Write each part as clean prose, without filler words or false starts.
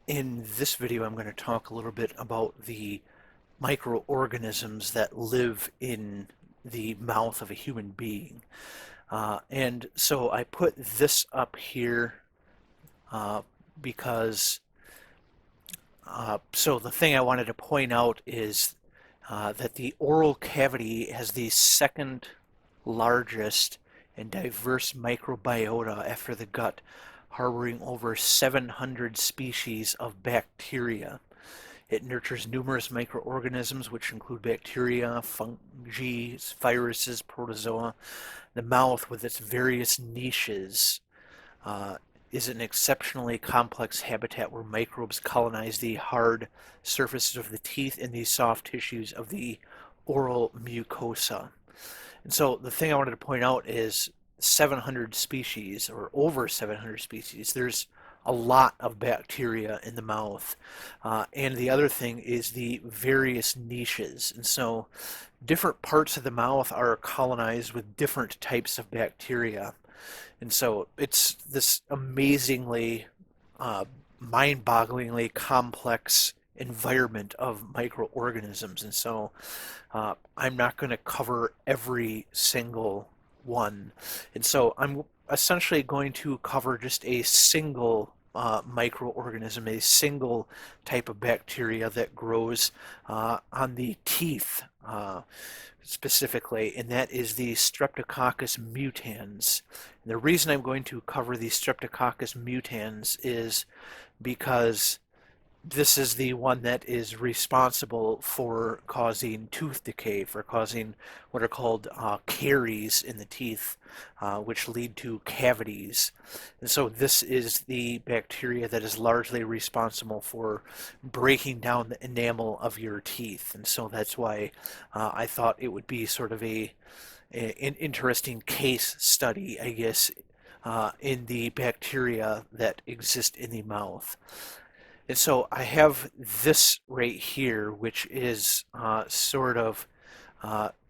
In this video, I'm going to talk a little bit about the microorganisms that live in the mouth of a human being. And so I put this up here uh, because so the thing I wanted to point out is that the oral cavity has the second largest and diverse microbiota after the gut, harboring over 700 species of bacteria. It nurtures numerous microorganisms, which include bacteria, fungi, viruses, protozoa. The mouth, with its various niches, uh, is an exceptionally complex habitat where microbes colonize the hard surfaces of the teeth and the soft tissues of the oral mucosa. And so the thing I wanted to point out is 700 species, or over 700 species. There's a lot of bacteria in the mouth. And the other thing is the various niches. And so different parts of the mouth are colonized with different types of bacteria. And so it's this amazingly, uh, mind-bogglingly complex environment of microorganisms. And so I'm not going to cover every single one. And so I'm essentially going to cover just a single microorganism, a single type of bacteria that grows on the teeth specifically, and that is the Streptococcus mutans. And the reason I'm going to cover the Streptococcus mutans is because this is the one that is responsible for causing tooth decay, for causing what are called caries in the teeth, which lead to cavities. And so this is the bacteria that is largely responsible for breaking down the enamel of your teeth. And so that's why I thought it would be sort of an interesting case study, I guess, in the bacteria that exist in the mouth. And so I have this right here, which is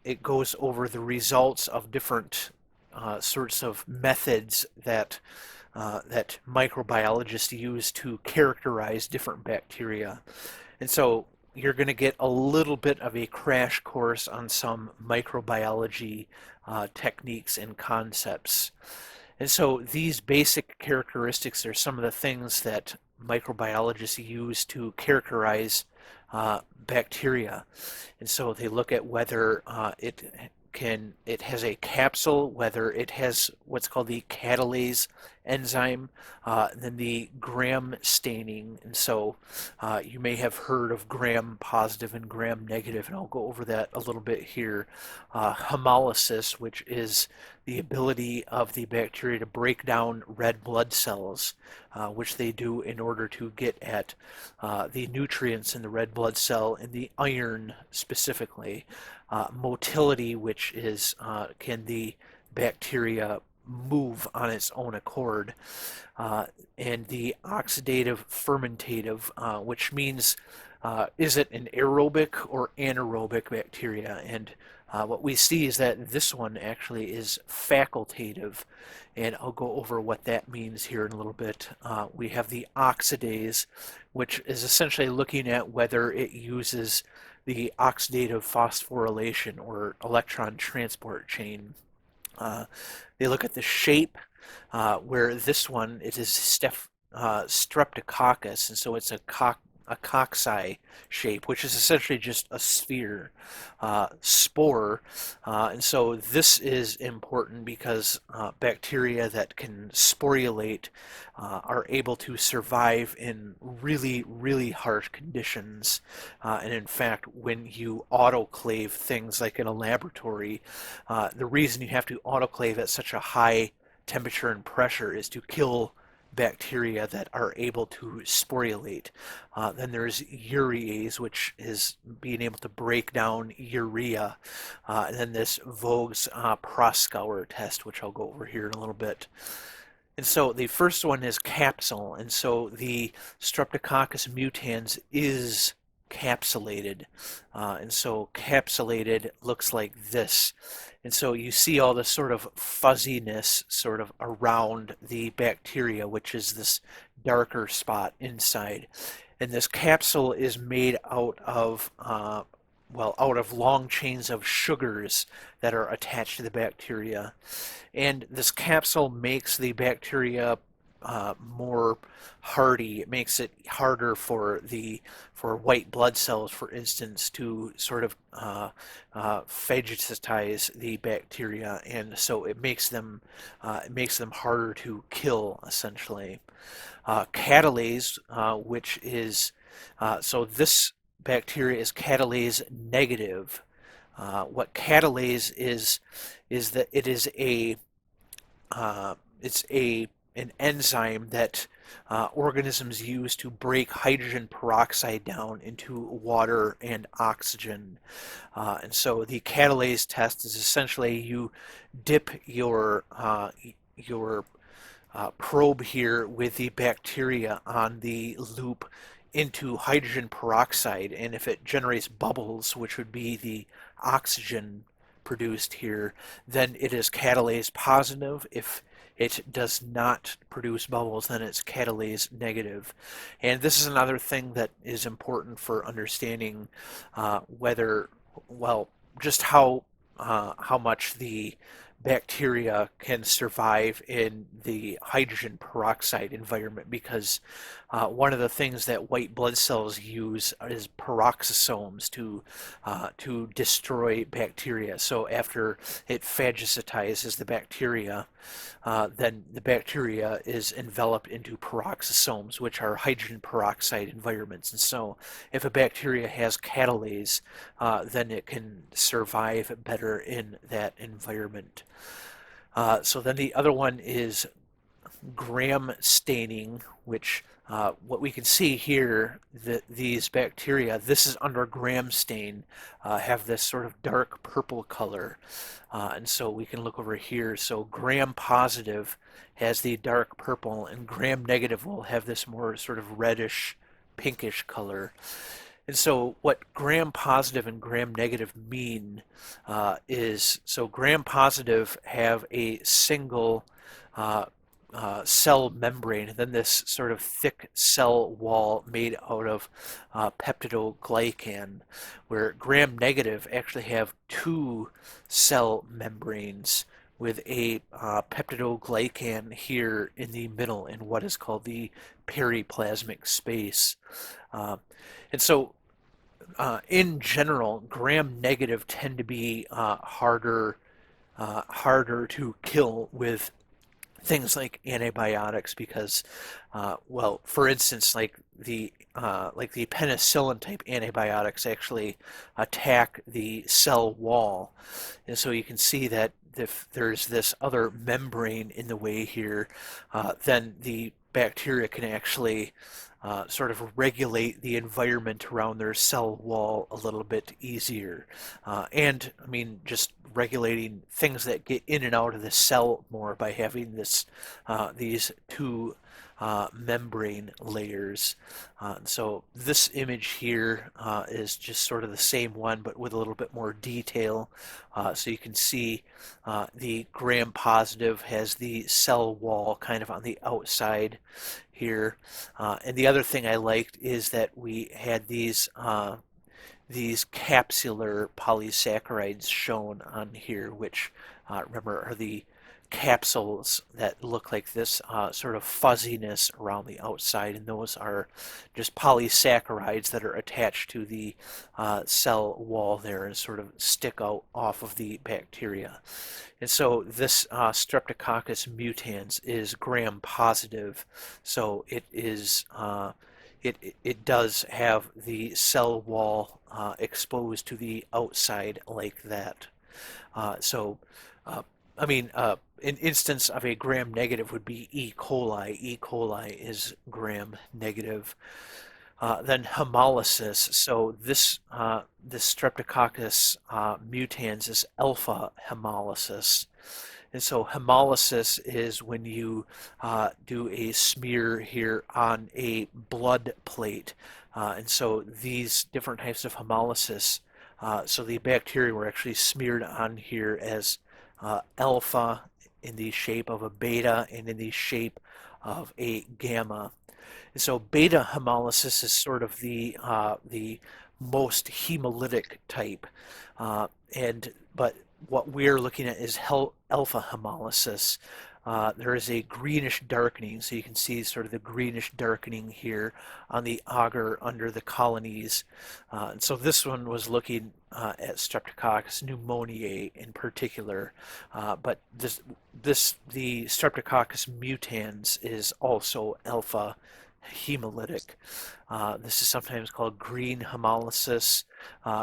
it goes over the results of different sorts of methods that microbiologists use to characterize different bacteria. And so you're going to get a little bit of a crash course on some microbiology techniques and concepts. And so these basic characteristics are some of the things that microbiologists use to characterize bacteria. And so they look at whether it has a capsule, whether it has what's called the catalase enzyme, and then the gram staining. And so you may have heard of gram positive and gram negative, and I'll go over that a little bit here. Hemolysis, which is the ability of the bacteria to break down red blood cells, which they do in order to get at the nutrients in the red blood cell and the iron specifically. Motility, which is can the bacteria move on its own accord, and the oxidative fermentative, which means is it an aerobic or anaerobic bacteria? And what we see is that this one actually is facultative, and I'll go over what that means here in a little bit. We have the oxidase, which is essentially looking at whether it uses the oxidative phosphorylation or electron transport chain. Uh, they look at the shape, where this one it is streptococcus, and so it's a cocci shape, which is essentially just a sphere, spore. And so this is important because bacteria that can sporulate are able to survive in really, really harsh conditions. And in fact, when you autoclave things like in a laboratory, the reason you have to autoclave at such a high temperature and pressure is to kill bacteria that are able to sporulate. Then there's urease, which is being able to break down urea. And then this Voges Proskauer test, which I'll go over here in a little bit. And so the first one is capsule. And so the Streptococcus mutans is capsulated. And so capsulated looks like this. And so you see all this sort of fuzziness sort of around the bacteria, which is this darker spot inside. And this capsule is made out of out of long chains of sugars that are attached to the bacteria. And this capsule makes the bacteria more hardy. It makes it harder for white blood cells, for instance, to sort of phagocytize the bacteria, and so it makes them harder to kill, essentially. Catalase, which is so this bacteria is catalase negative. What catalase is that it is it's an enzyme that organisms use to break hydrogen peroxide down into water and oxygen. And so the catalase test is essentially you dip your probe here with the bacteria on the loop into hydrogen peroxide, and if it generates bubbles, which would be the oxygen produced here, then it is catalase positive. If it does not produce bubbles, then it's catalase negative. And this is another thing that is important for understanding whether, well, just how much the bacteria can survive in the hydrogen peroxide environment, because one of the things that white blood cells use is peroxisomes to destroy bacteria. So after it phagocytizes the bacteria, then the bacteria is enveloped into peroxisomes, which are hydrogen peroxide environments. And so if a bacteria has catalase, then it can survive better in that environment. So then the other one is Gram staining, which what we can see here, these bacteria, this is under Gram stain, have this sort of dark purple color. And so we can look over here. So Gram positive has the dark purple, and Gram negative will have this more sort of reddish, pinkish color. And so what Gram positive and Gram negative mean is, so Gram positive have a single cell membrane, and then this sort of thick cell wall made out of peptidoglycan, where Gram negative actually have two cell membranes with a peptidoglycan here in the middle in what is called the periplasmic space. And so in general, Gram negative tend to be harder to kill with things like antibiotics, because well, for instance, like the penicillin type antibiotics actually attack the cell wall, and so you can see that if there's this other membrane in the way here, then the bacteria can actually sort of regulate the environment around their cell wall a little bit easier. And I mean, just regulating things that get in and out of the cell more by having these two membrane layers. So this image here is just sort of the same one, but with a little bit more detail. So you can see the Gram positive has the cell wall kind of on the outside here. And the other thing I liked is that we had these capsular polysaccharides shown on here, which remember are the capsules that look like this sort of fuzziness around the outside, and those are just polysaccharides that are attached to the cell wall there and sort of stick out off of the bacteria. And so this Streptococcus mutans is Gram positive, so it is it does have the cell wall exposed to the outside like that. I mean, an instance of a Gram negative would be E. coli. E. coli is Gram negative. Then hemolysis. So this Streptococcus mutans is alpha hemolysis. And so hemolysis is when you do a smear here on a blood plate. And so these different types of hemolysis, so the bacteria were actually smeared on here as alpha in the shape of a beta and in the shape of a gamma. And so beta hemolysis is sort of the most hemolytic type, but what we're looking at is alpha hemolysis. There is a greenish darkening, so you can see sort of the greenish darkening here on the agar under the colonies. And so this one was looking at Streptococcus pneumoniae in particular, but the Streptococcus mutans is also alpha hemolytic. This is sometimes called green hemolysis.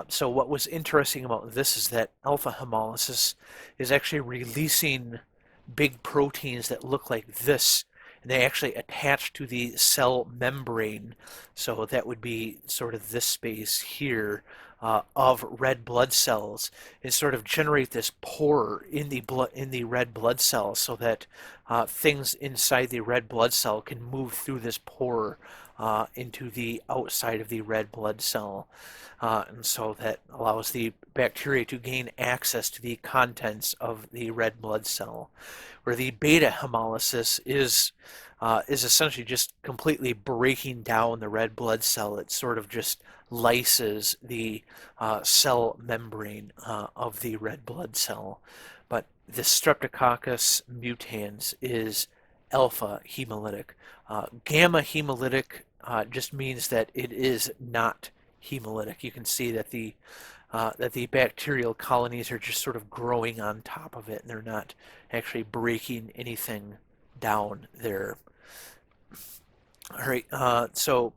So what was interesting about this is that alpha hemolysis is actually releasing big proteins that look like this, and they actually attach to the cell membrane. So that would be sort of this space here of red blood cells, and sort of generate this pore in the red blood cells, so that things inside the red blood cell can move through this pore into the outside of the red blood cell. And so that allows the bacteria to gain access to the contents of the red blood cell. Where the beta hemolysis is essentially just completely breaking down the red blood cell. It sort of just lyses the cell membrane of the red blood cell. But the Streptococcus mutans is alpha hemolytic. Gamma hemolytic just means that it is not hemolytic. You can see that the bacterial colonies are just sort of growing on top of it, and they're not actually breaking anything down there. All right, so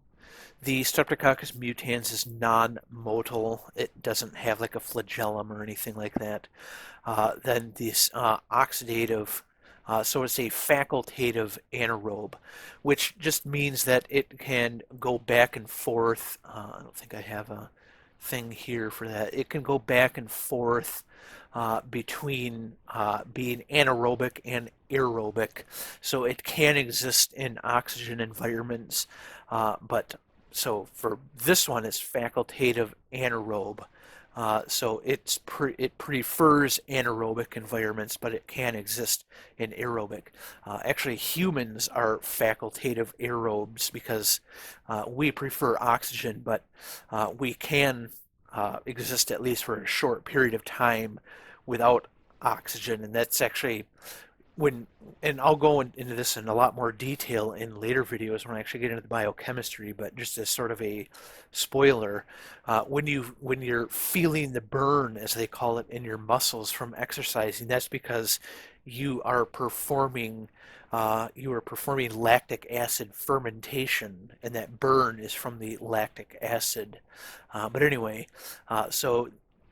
the Streptococcus mutans is non-motile. It doesn't have like a flagellum or anything like that. Then this oxidative, so it's a facultative anaerobe, which just means that it can go back and forth. I don't think I have a thing here for that. It can go back and forth between being anaerobic and aerobic. So it can exist in oxygen environments, but so for this one, it's facultative anaerobe. So it prefers anaerobic environments, but it can exist in aerobic. Actually, humans are facultative aerobes because we prefer oxygen, but we can exist at least for a short period of time without oxygen, and that's actually and I'll go into this in a lot more detail in later videos when I actually get into the biochemistry, but just as sort of a spoiler, when you're feeling the burn, as they call it, in your muscles from exercising, that's because you are performing lactic acid fermentation, and that burn is from the lactic acid. But anyway, so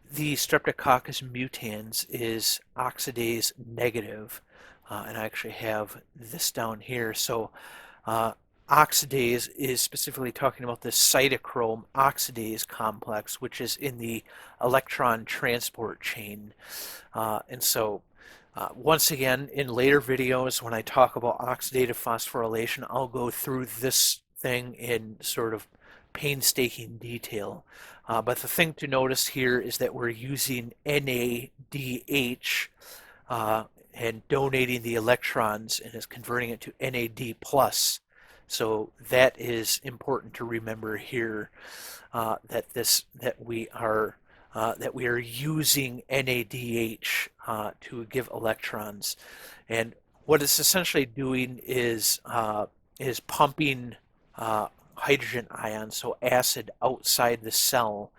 the Streptococcus mutans is oxidase negative. And I actually have this down here. So oxidase is specifically talking about the cytochrome oxidase complex, which is in the electron transport chain. And so once again, in later videos, when I talk about oxidative phosphorylation, I'll go through this thing in sort of painstaking detail. But the thing to notice here is that we're using NADH and donating the electrons, and is converting it to NAD+. So that is important to remember here, that we are using NADH to give electrons, and what it's essentially doing is pumping hydrogen ions, so acid, outside the cell.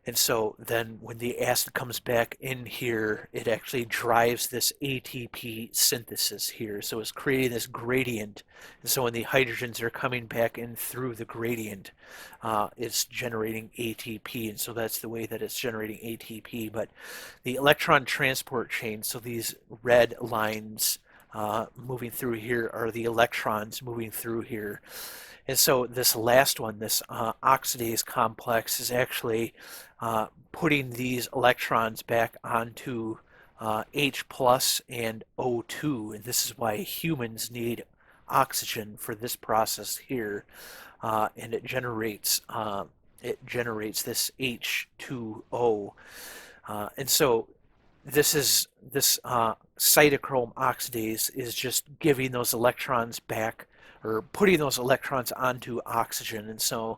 And so then when the acid comes back in here, it actually drives this ATP synthesis here. So it's creating this gradient. And so when the hydrogens are coming back in through the gradient, it's generating ATP. And so that's the way that it's generating ATP. But the electron transport chain, so these red lines moving through here are the electrons moving through here. And so this last one, this oxidase complex, is actually putting these electrons back onto H plus and O2, and this is why humans need oxygen for this process here, and it generates this H2O, and so this cytochrome oxidase is just giving those electrons back, or putting those electrons onto oxygen, and so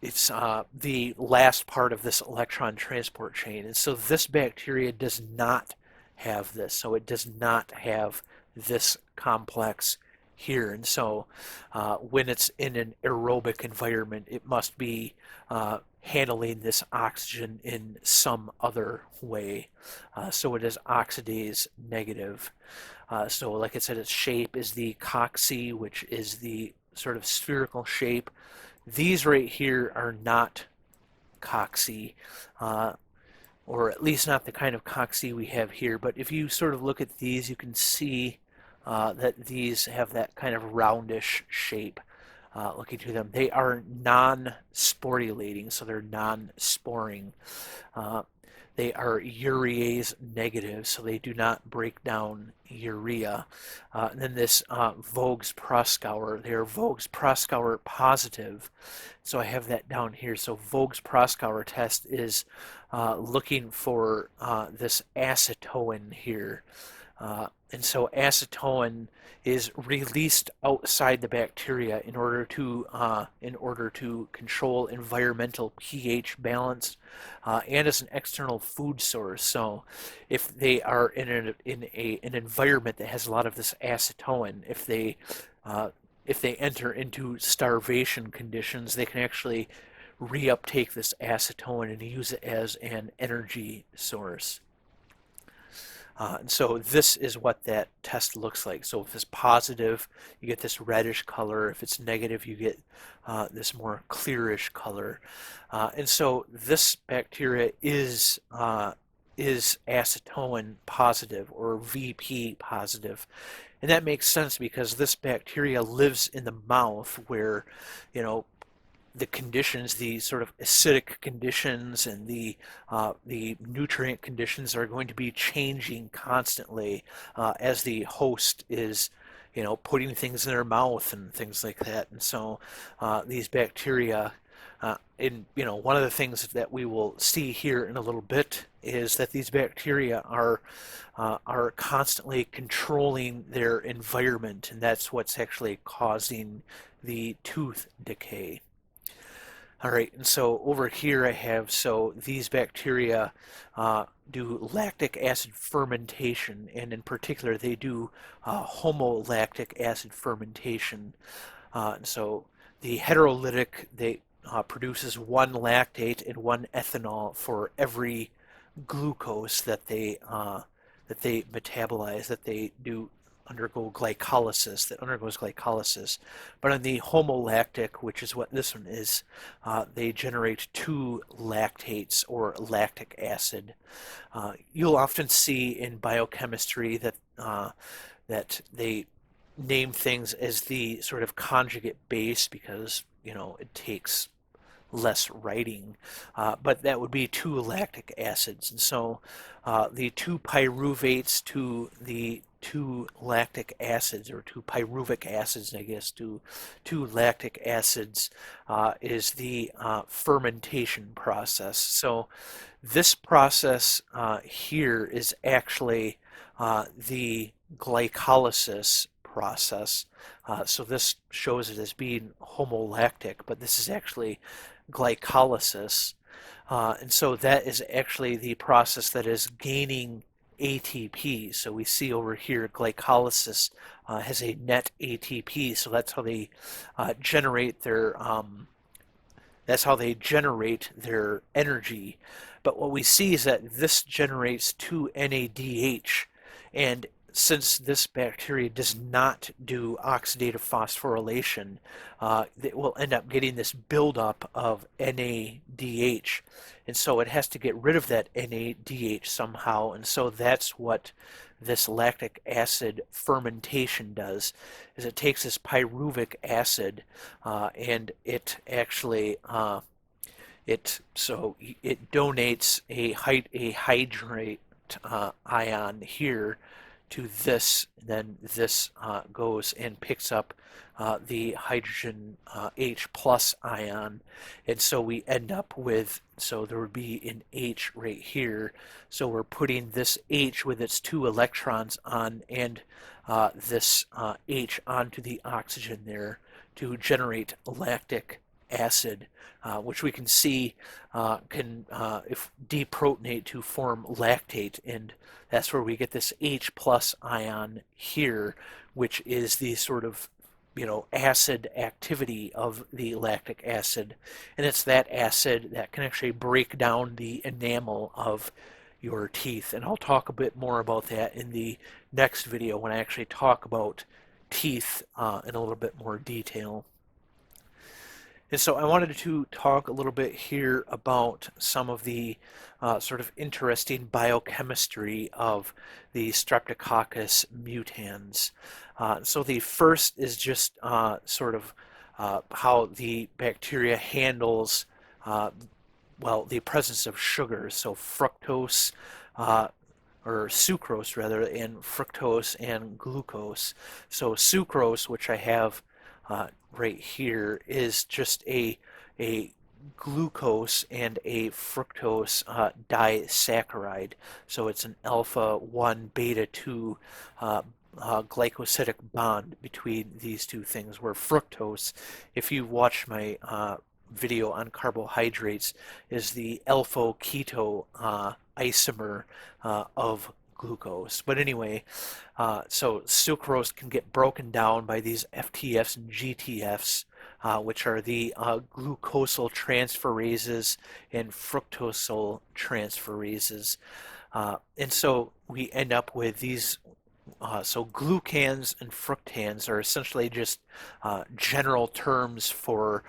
it's the last part of this electron transport chain. And so this bacteria does not have this. So it does not have this complex here. And so when it's in an aerobic environment, it must be handling this oxygen in some other way. So it is oxidase negative. So like I said, its shape is the cocci, which is the sort of spherical shape. These right here are not cocci, or at least not the kind of cocci we have here. But if you sort of look at these, you can see that these have that kind of roundish shape looking to them. They are non-sporulating, so they're non-sporing. They are urease negative, so they do not break down urea. And then this Voges proscour, they are Voges proscour positive. So I have that down here. So Voges proscour test is looking for this acetoin here. And so acetoin is released outside the bacteria in order to control environmental pH balance, and as an external food source. So if they are in an environment that has a lot of this acetoin, if they enter into starvation conditions, they can actually reuptake this acetoin and use it as an energy source. And so this is what that test looks like. So if it's positive, you get this reddish color. If it's negative, you get this more clearish color. And so this bacteria is acetoin positive, or VP positive. And that makes sense because this bacteria lives in the mouth where, the conditions, the sort of acidic conditions and the nutrient conditions are going to be changing constantly as the host is, putting things in their mouth and things like that. And so these bacteria, one of the things that we will see here in a little bit is that these bacteria are constantly controlling their environment, and that's what's actually causing the tooth decay. All right, and so over here I have, so these bacteria do lactic acid fermentation, and in particular they do homolactic acid fermentation. And so the heterolytic, they produces one lactate and one ethanol for every glucose that they metabolize, that they do undergoes glycolysis. But on the homolactic, which is what this one is, they generate two lactates, or lactic acid. You'll often see in biochemistry that they name things as the sort of conjugate base because it takes less writing, but that would be two lactic acids. And so the two pyruvates to the two lactic acids, or two pyruvic acids, I guess, to two lactic acids is the fermentation process. So this process here is actually the glycolysis process. So this shows it as being homolactic, but this is actually glycolysis. And so that is actually the process that is gaining ATP. So we see over here glycolysis has a net ATP, so that's how they generate their energy. But what we see is that this generates 2 NADH, and since this bacteria does not do oxidative phosphorylation, it will end up getting this buildup of NADH. And so it has to get rid of that NADH somehow. And so that's what this lactic acid fermentation does, is it takes this pyruvic acid and it actually it donates a hydrate ion here to this, then this goes and picks up the hydrogen H plus ion, and so we end up with, so there would be an H right here, so we're putting this H with its 2 electrons on, and this H onto the oxygen there to generate lactic acid, which we can see can if deprotonate to form lactate, and that's where we get this H plus ion here, which is the sort of acid activity of the lactic acid, and it's that acid that can actually break down the enamel of your teeth, and I'll talk a bit more about that in the next video when I actually talk about teeth in a little bit more detail. And so I wanted to talk a little bit here about some of the sort of interesting biochemistry of the Streptococcus mutans. So the first is just sort of how the bacteria handles, the presence of sugars, so fructose, or sucrose rather, and fructose and glucose. So sucrose, which I have right here, is just a glucose and a fructose disaccharide. So it's an alpha 1 beta 2 glycosidic bond between these two things, where fructose, if you watch my video on carbohydrates, is the alpha keto isomer of glucose. But anyway, so sucrose can get broken down by these FTFs and GTFs, which are the glucosal transferases and fructosal transferases. And so we end up with these, so glucans and fructans are essentially just general terms for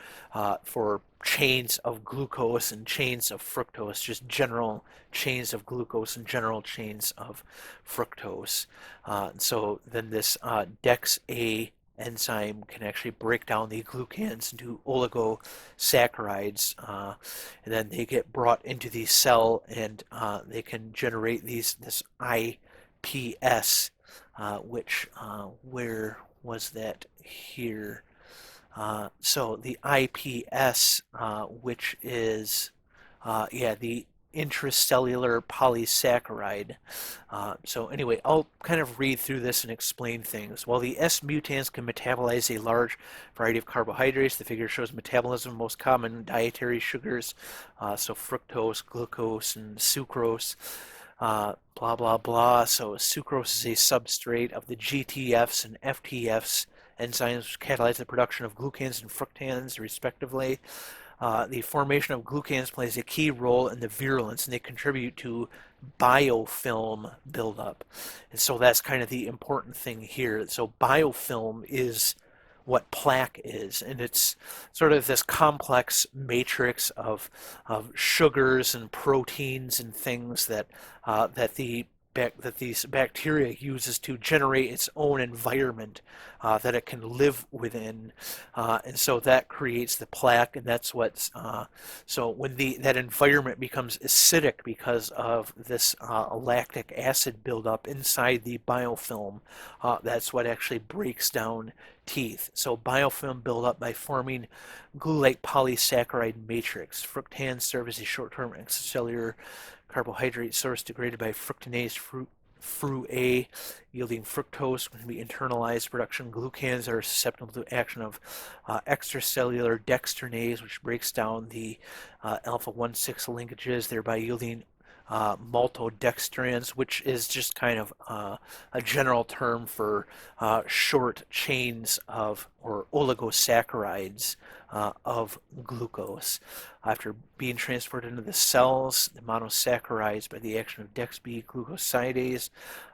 chains of glucose and chains of fructose, just general chains of glucose and general chains of fructose. So then this DEX-A enzyme can actually break down the glucans into oligosaccharides, and then they get brought into the cell, and they can generate this IPS, which where was that here? So the IPS, which is the intracellular polysaccharide. So anyway, I'll kind of read through this and explain things. While the S mutans can metabolize a large variety of carbohydrates, the figure shows metabolism of most common dietary sugars, so fructose, glucose, and sucrose. Blah blah blah. So sucrose is a substrate of the GTFs and FTFs enzymes which catalyze the production of glucans and fructans respectively. The formation of glucans plays a key role in the virulence, and they contribute to biofilm buildup. And so that's kind of the important thing here. So biofilm is what plaque is, and it's sort of this complex matrix of sugars and proteins and things that these bacteria uses to generate its own environment that it can live within, and so that creates the plaque, and that's what's so when that environment becomes acidic because of this lactic acid buildup inside the biofilm, that's what actually breaks down teeth. So biofilm build up by forming glue-like polysaccharide matrix. Fructans serve as a short-term extracellular carbohydrate source degraded by fructanase Fru-A, yielding fructose can be internalized. Production glucans are susceptible to action of extracellular dextranase, which breaks down the alpha-1,6 linkages, thereby yielding maltodextrans, which is just kind of a general term for short chains of, or oligosaccharides of glucose. After being transported into the cells, the monosaccharides by the action of DexB glucosidase.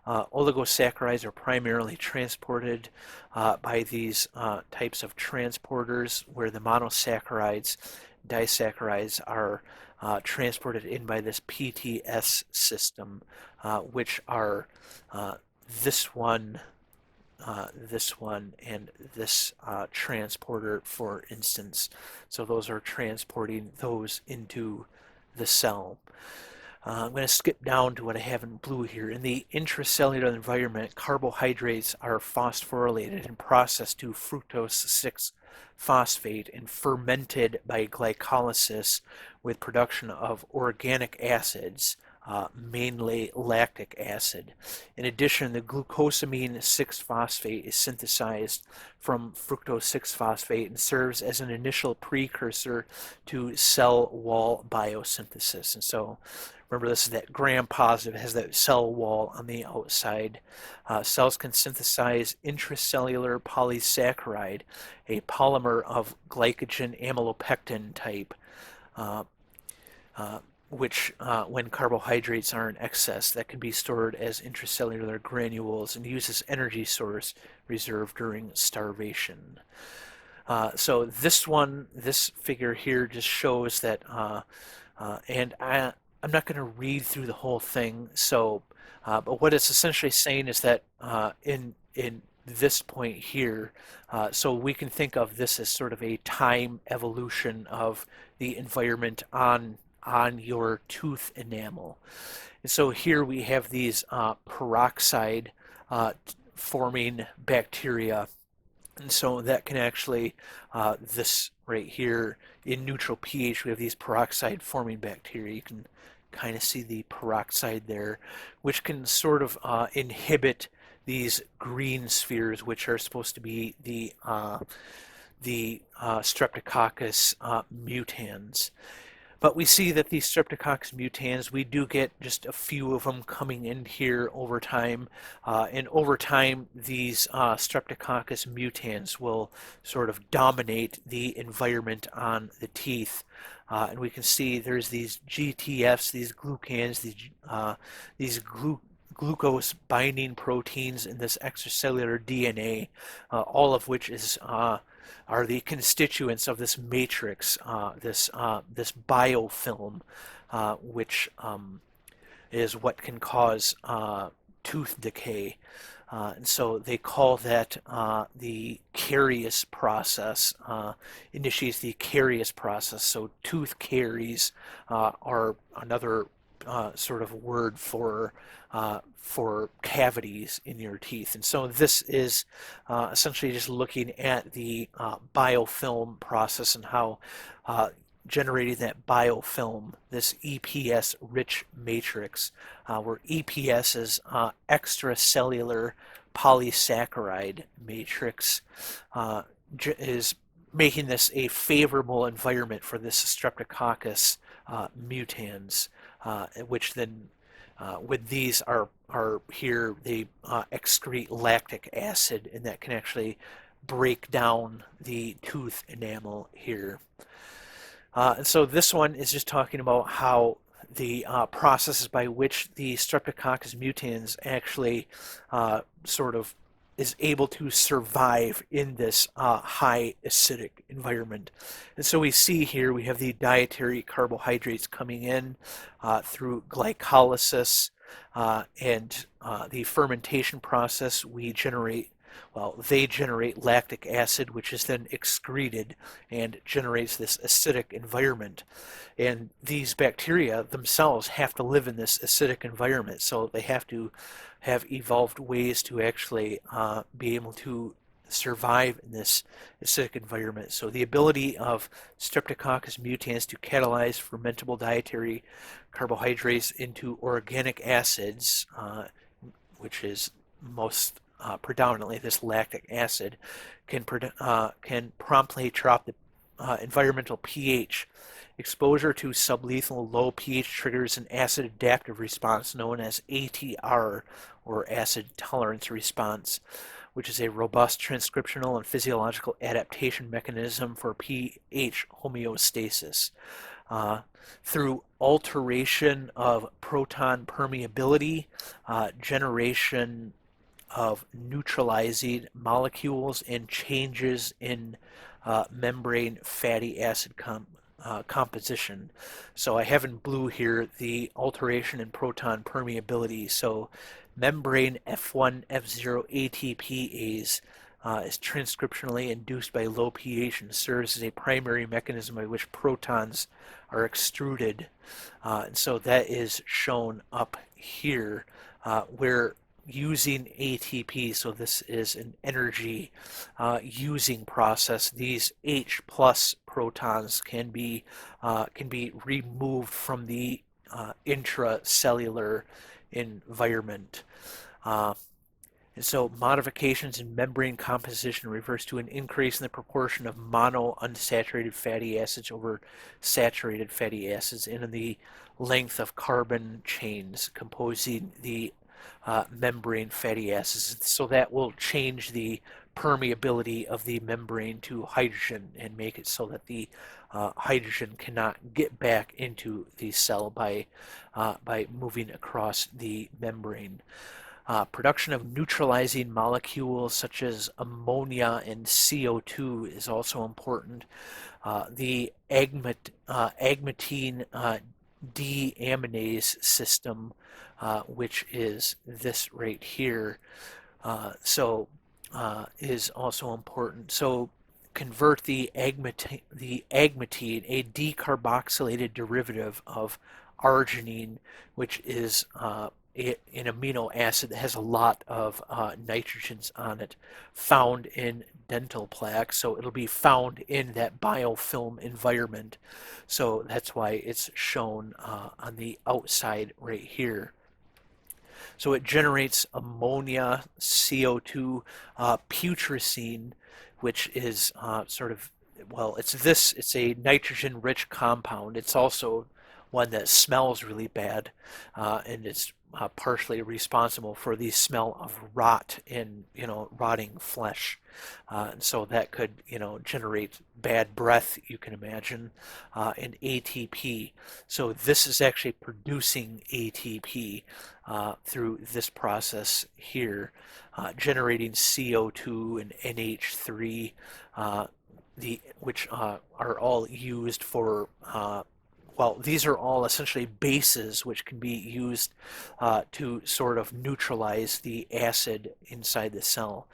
Oligosaccharides are primarily transported by these types of transporters, where the monosaccharides, disaccharides, are transported in by this PTS system, which are this one, and this transporter, for instance. So those are transporting those into the cell. I'm going to skip down to what I have in blue here. In the intracellular environment, carbohydrates are phosphorylated and processed to fructose 6-phosphate and fermented by glycolysis with production of organic acids, mainly lactic acid. In addition, the glucosamine 6-phosphate is synthesized from fructose 6-phosphate and serves as an initial precursor to cell wall biosynthesis. And so remember, this is that gram-positive, has that cell wall on the outside. Cells can synthesize intracellular polysaccharide, a polymer of glycogen amylopectin type, uh, uh, which, when carbohydrates are in excess, that can be stored as intracellular granules and used as energy source reserve during starvation. So this figure here just shows that, I'm not going to read through the whole thing. But what it's essentially saying is that in this point here, so we can think of this as sort of a time evolution of the environment on your tooth enamel. And so here we have these peroxide forming bacteria. And so that can actually, this right here in neutral pH, we have these peroxide forming bacteria. You can kind of see the peroxide there, which can sort of inhibit these green spheres, which are supposed to be the Streptococcus mutans. But we see that these Streptococcus mutans, we do get just a few of them coming in here over time. And over time, these Streptococcus mutans will sort of dominate the environment on the teeth. And we can see there's these GTFs, these glucans, these glucose binding proteins in this extracellular DNA, all of which is are the constituents of this matrix, this biofilm, which is what can cause tooth decay. And so they call that the Caries process, initiates the Caries process. So tooth caries are another sort of word for cavities in your teeth. And so this is essentially just looking at the biofilm process and how generating that biofilm, this EPS-rich matrix, where EPS is extracellular polysaccharide matrix, is making this a favorable environment for this Streptococcus mutans, which then when these are here, they excrete lactic acid, and that can actually break down the tooth enamel here. And so this one is just talking about how the processes by which the Streptococcus mutans actually sort of is able to survive in this high acidic environment. And so we see here we have the dietary carbohydrates coming in through glycolysis and the fermentation process. They generate lactic acid, which is then excreted and generates this acidic environment. And these bacteria themselves have to live in this acidic environment, so they have to have evolved ways to actually be able to survive in this acidic environment. So the ability of Streptococcus mutans to catalyze fermentable dietary carbohydrates into organic acids, which is most predominantly this lactic acid, can promptly drop the environmental pH. Exposure to sublethal low pH triggers an acid adaptive response known as ATR, or acid tolerance response, which is a robust transcriptional and physiological adaptation mechanism for pH homeostasis. Through alteration of proton permeability, generation of neutralizing molecules, and changes in membrane fatty acid composition. So I have in blue here the alteration in proton permeability. So membrane F1, F0 ATPase is transcriptionally induced by low pH and serves as a primary mechanism by which protons are extruded. And so that is shown up here, where using ATP, so this is an energy using process, these H plus protons can be removed from the intracellular environment. And so modifications in membrane composition refers to an increase in the proportion of mono unsaturated fatty acids over saturated fatty acids and in the length of carbon chains composing the membrane fatty acids. So that will change the permeability of the membrane to hydrogen and make it so that the hydrogen cannot get back into the cell by moving across the membrane. Production of neutralizing molecules such as ammonia and CO2 is also important. The agmatine deaminase system, which is this right here, is also important. So convert the agmatine, a decarboxylated derivative of arginine, which is an amino acid that has a lot of nitrogens on it, found in dental plaque. So it'll be found in that biofilm environment. So that's why it's shown on the outside right here. So it generates ammonia, CO2, putrescine, which is it's a nitrogen-rich compound. It's also one that smells really bad, and it's partially responsible for the smell of rot in, rotting flesh. And so that could, generate bad breath, you can imagine, and ATP. So this is actually producing ATP through this process here, generating CO2 and NH3, which are all used for these are all essentially bases which can be used to sort of neutralize the acid inside the cell.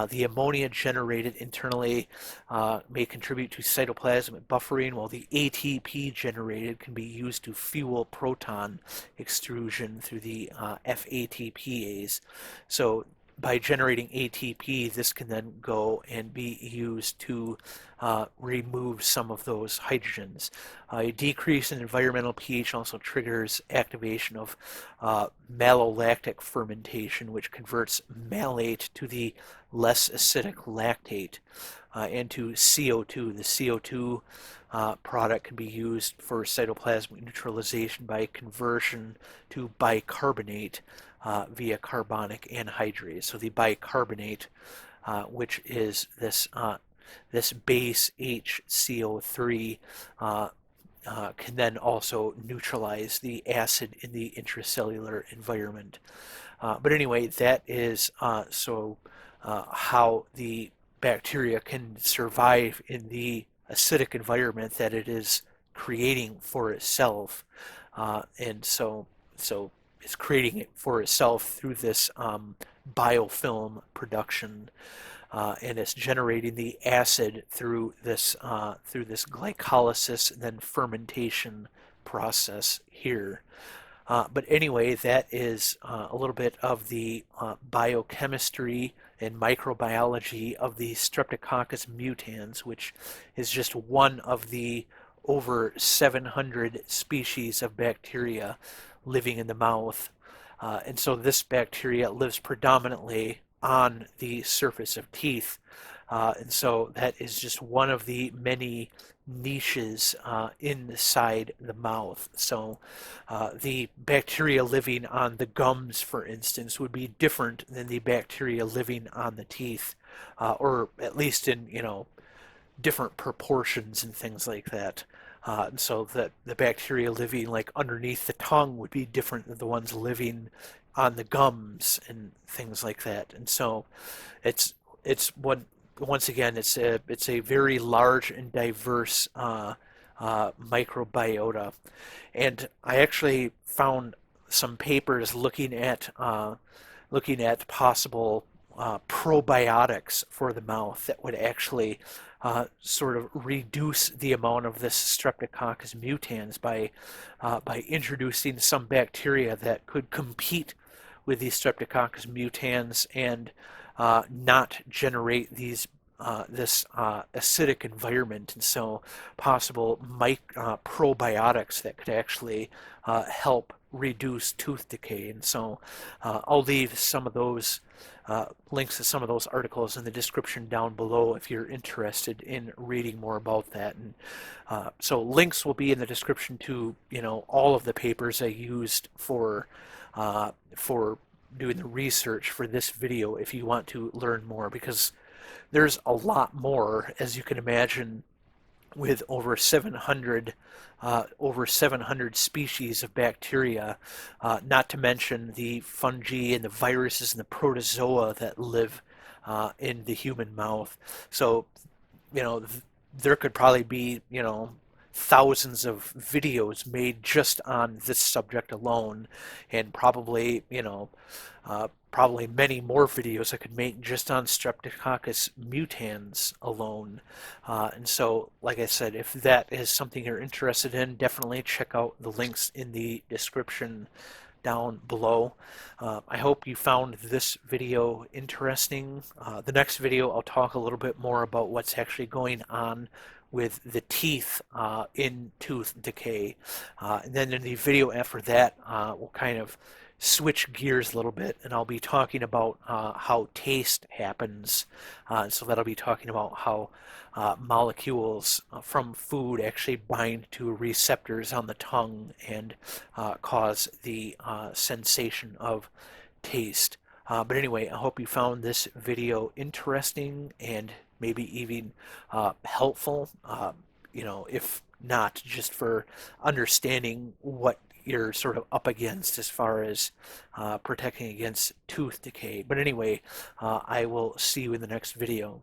The ammonia generated internally may contribute to cytoplasmic buffering, while the ATP generated can be used to fuel proton extrusion through the FATPase. So by generating ATP, this can then go and be used to remove some of those hydrogens. A decrease in environmental pH also triggers activation of malolactic fermentation, which converts malate to the less acidic lactate and to CO2. The CO2 product can be used for cytoplasmic neutralization by conversion to bicarbonate via carbonic anhydrase. So the bicarbonate, which is this base HCO3, can then also neutralize the acid in the intracellular environment. But anyway, that is how the bacteria can survive in the acidic environment that it is creating for itself, and so it's creating it for itself through this biofilm production, and it's generating the acid through this glycolysis and then fermentation process here. But anyway, that is a little bit of the biochemistry and microbiology of the Streptococcus mutans, which is just one of the over 700 species of bacteria living in the mouth. And so this bacteria lives predominantly on the surface of teeth. And so that is just one of the many niches inside the mouth. So the bacteria living on the gums, for instance, would be different than the bacteria living on the teeth, or at least in, different proportions and things like that. And so that the bacteria living like underneath the tongue would be different than the ones living on the gums and things like that. And so it's once again it's a very large and diverse microbiota. And I actually found some papers looking at possible probiotics for the mouth that would actually sort of reduce the amount of this Streptococcus mutans by introducing some bacteria that could compete with these Streptococcus mutans and not generate this acidic environment, and so possible probiotics that could actually help reduce tooth decay. And so I'll leave some of those links to some of those articles in the description down below if you're interested in reading more about that. And so links will be in the description to all of the papers I used for doing the research for this video if you want to learn more, because there's a lot more, as you can imagine, with over 700 species of bacteria, not to mention the fungi and the viruses and the protozoa that live in the human mouth. So, there could probably be, thousands of videos made just on this subject alone, and probably, probably many more videos I could make just on Streptococcus mutans alone. And so, like I said, if that is something you're interested in, definitely check out the links in the description down below. I hope you found this video interesting. The next video I'll talk a little bit more about what's actually going on with the teeth in tooth decay. And then in the video after that, we'll kind of switch gears a little bit, and I'll be talking about how taste happens. So that'll be talking about how molecules from food actually bind to receptors on the tongue and cause the sensation of taste. But anyway, I hope you found this video interesting and maybe even helpful, if not just for understanding what you're sort of up against as far as protecting against tooth decay. But anyway, I will see you in the next video.